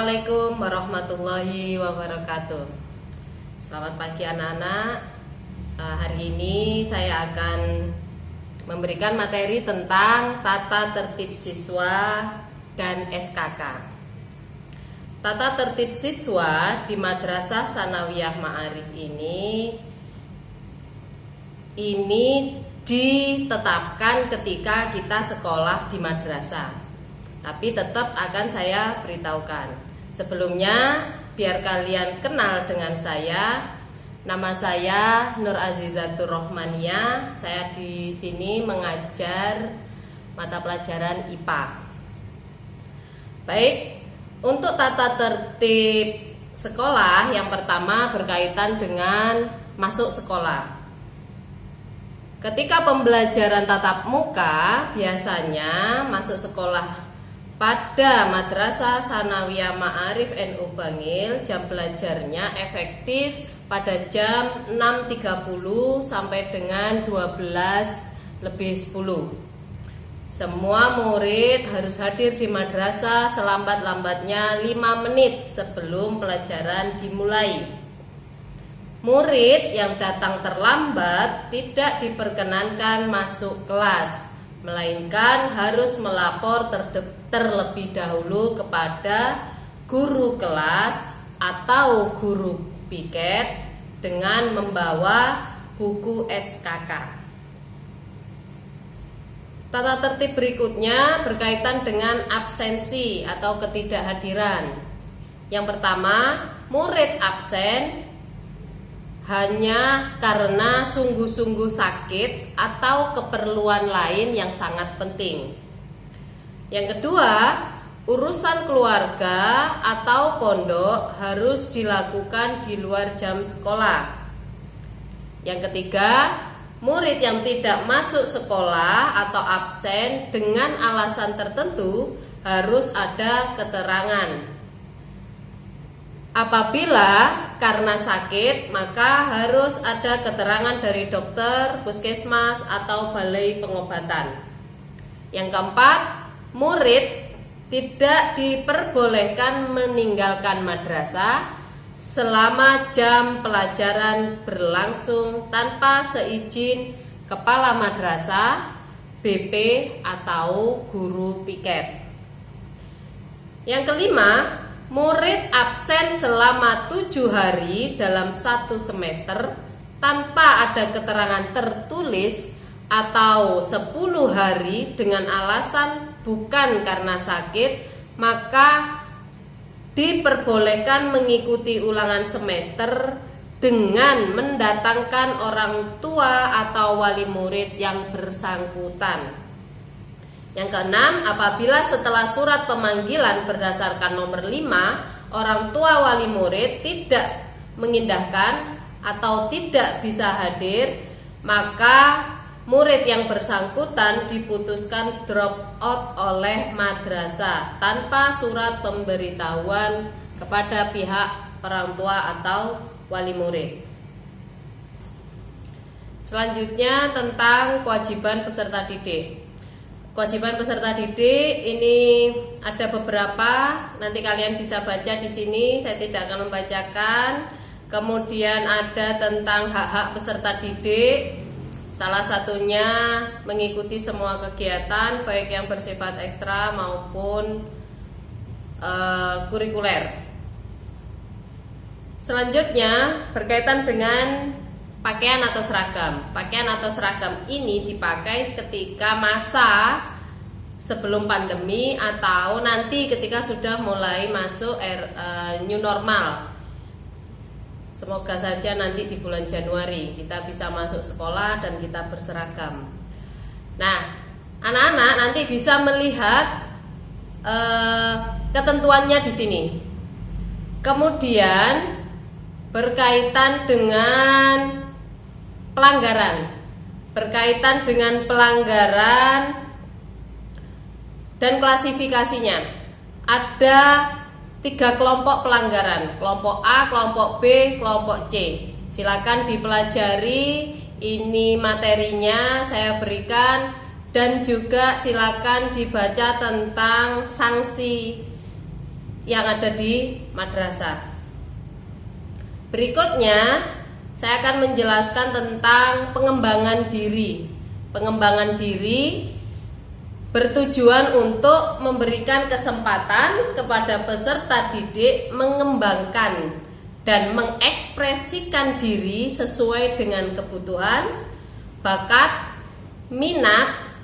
Assalamualaikum warahmatullahi wabarakatuh. Selamat pagi anak-anak. Hari ini saya akan memberikan materi tentang tata tertib siswa dan SKK. Tata tertib siswa di Madrasah Tsanawiyah Ma'arif ini ditetapkan ketika kita sekolah di madrasah. Tapi tetap akan saya beritahukan. Sebelumnya, biar kalian kenal dengan saya. Nama saya Nur Azizatur Rohmania. Saya di sini mengajar mata pelajaran IPA. Baik, untuk tata tertib sekolah yang pertama berkaitan dengan masuk sekolah. Ketika pembelajaran tatap muka, biasanya masuk sekolah pada Madrasah Tsanawiyah Ma'arif NU Bangil, jam belajarnya efektif pada jam 6.30 sampai dengan 12:10. Semua murid harus hadir di madrasah selambat-lambatnya 5 menit sebelum pelajaran dimulai. Murid yang datang terlambat tidak diperkenankan masuk kelas, melainkan harus melapor terlebih dahulu kepada guru kelas atau guru piket dengan membawa buku SKK. Tata tertib berikutnya berkaitan dengan absensi atau ketidakhadiran. Yang pertama, murid absen hanya karena sungguh-sungguh sakit atau keperluan lain yang sangat penting. Yang kedua, urusan keluarga atau pondok harus dilakukan di luar jam sekolah. Yang ketiga, murid yang tidak masuk sekolah atau absen dengan alasan tertentu harus ada keterangan. Apabila karena sakit, maka harus ada keterangan dari dokter, puskesmas, atau balai pengobatan. Yang keempat, murid tidak diperbolehkan meninggalkan madrasah selama jam pelajaran berlangsung tanpa seizin kepala madrasah, BP, atau guru piket. Yang kelima, murid absen selama 7 hari dalam 1 semester tanpa ada keterangan tertulis atau 10 hari dengan alasan bukan karena sakit, maka diperbolehkan mengikuti ulangan semester dengan mendatangkan orang tua atau wali murid yang bersangkutan. Yang keenam, apabila setelah surat pemanggilan berdasarkan nomor 5, orang tua wali murid tidak mengindahkan atau tidak bisa hadir, maka murid yang bersangkutan diputuskan drop out oleh madrasah tanpa surat pemberitahuan kepada pihak orang tua atau wali murid. Selanjutnya tentang kewajiban peserta didik. Kewajiban peserta didik ini ada beberapa, nanti kalian bisa baca di sini, saya tidak akan membacakan. Kemudian ada tentang hak-hak peserta didik. Salah satunya mengikuti semua kegiatan baik yang bersifat ekstra maupun kurikuler. Selanjutnya berkaitan dengan pakaian atau seragam. Pakaian atau seragam ini dipakai ketika masa sebelum pandemi atau nanti ketika sudah mulai masuk new normal. Semoga saja nanti di bulan Januari kita bisa masuk sekolah dan kita berseragam. Nah, anak-anak nanti bisa melihat ketentuannya di sini. Kemudian berkaitan dengan berkaitan dengan pelanggaran dan klasifikasinya. Ada 3 kelompok pelanggaran, kelompok A, kelompok B, kelompok C. Silakan dipelajari, ini materinya saya berikan, dan juga silakan dibaca tentang sanksi yang ada di madrasah. Berikutnya saya akan menjelaskan tentang pengembangan diri. Pengembangan diri bertujuan untuk memberikan kesempatan kepada peserta didik mengembangkan dan mengekspresikan diri sesuai dengan kebutuhan, bakat, minat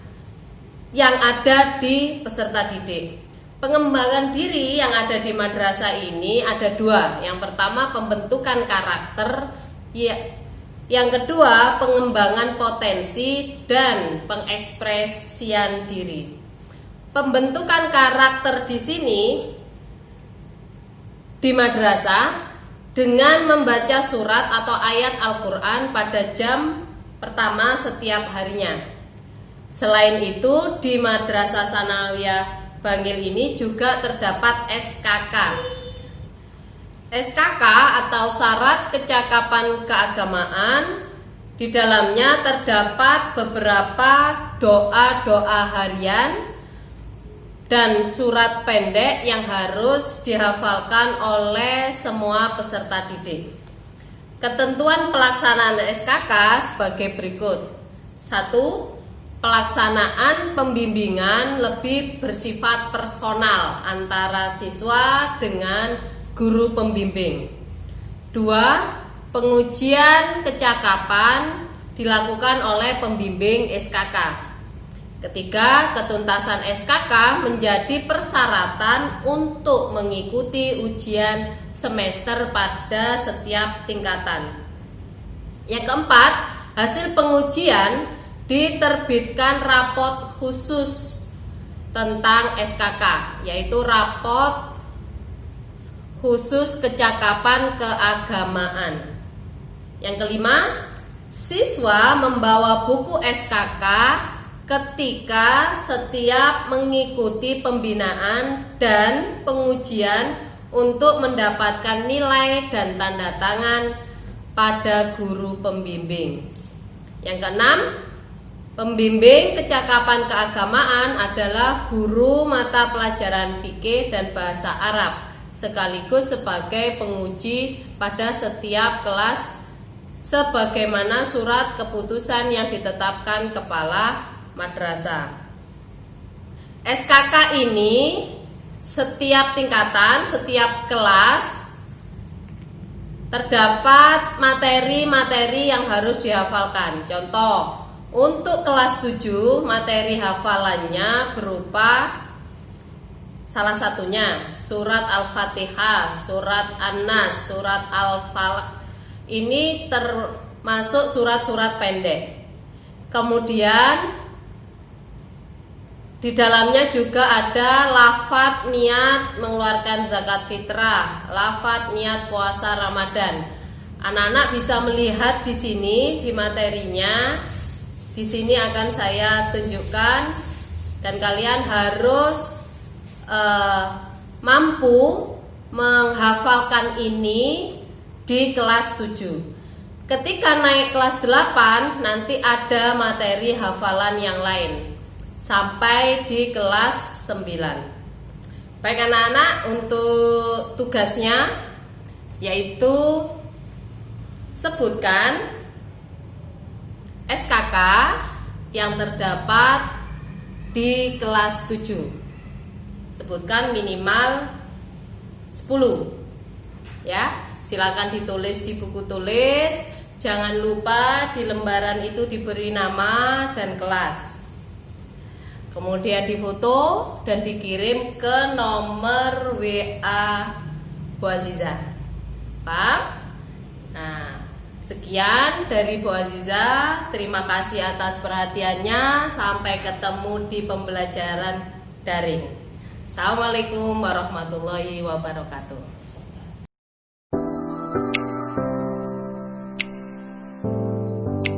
yang ada di peserta didik. Pengembangan diri yang ada di madrasah ini ada dua. Yang pertama pembentukan karakter, yang kedua pengembangan potensi dan pengekspresian diri. Pembentukan karakter di sini di madrasah dengan membaca surat atau ayat Al-Quran pada jam pertama setiap harinya. Selain itu di Madrasah Tsanawiyah Bangil ini juga terdapat SKK. SKK atau syarat kecakapan keagamaan. Di dalamnya terdapat beberapa doa-doa harian dan surat pendek yang harus dihafalkan oleh semua peserta didik. Ketentuan pelaksanaan SKK sebagai berikut. 1. Pelaksanaan pembimbingan lebih bersifat personal antara siswa dengan guru pembimbing. 2. Pengujian kecakapan dilakukan oleh pembimbing SKK. Ketiga, ketuntasan SKK menjadi persyaratan untuk mengikuti ujian semester pada setiap tingkatan. Yang keempat, hasil pengujian diterbitkan rapot khusus tentang SKK, yaitu rapot khusus kecakapan keagamaan. Yang kelima, siswa membawa buku SKK ketika setiap mengikuti pembinaan dan pengujian untuk mendapatkan nilai dan tanda tangan pada guru pembimbing. Yang keenam, pembimbing kecakapan keagamaan adalah guru mata pelajaran fikih dan bahasa Arab, sekaligus sebagai penguji pada setiap kelas sebagaimana surat keputusan yang ditetapkan kepala madrasah. SKK ini setiap tingkatan, setiap kelas terdapat materi-materi yang harus dihafalkan. Contoh, untuk kelas 7 materi hafalannya berupa salah satunya surat Al-Fatihah, surat An-Nas, surat Al-Falaq. Ini termasuk surat-surat pendek. Kemudian di dalamnya juga ada lafadz niat mengeluarkan zakat fitrah, lafadz niat puasa Ramadan. Anak-anak bisa melihat di sini di materinya. Di sini akan saya tunjukkan dan kalian harus mampu menghafalkan ini di kelas 7. Ketika naik kelas 8 nanti ada materi hafalan yang lain sampai di kelas 9. Baik anak-anak, untuk tugasnya yaitu sebutkan SKK yang terdapat di kelas 7. Sebutkan minimal 10. Ya, silakan ditulis di buku tulis. Jangan lupa di lembaran itu diberi nama dan kelas. Kemudian difoto dan dikirim ke nomor WA Bu Aziza. Paham? Nah, sekian dari Bu Aziza. Terima kasih atas perhatiannya. Sampai ketemu di pembelajaran daring. Assalamualaikum warahmatullahi wabarakatuh.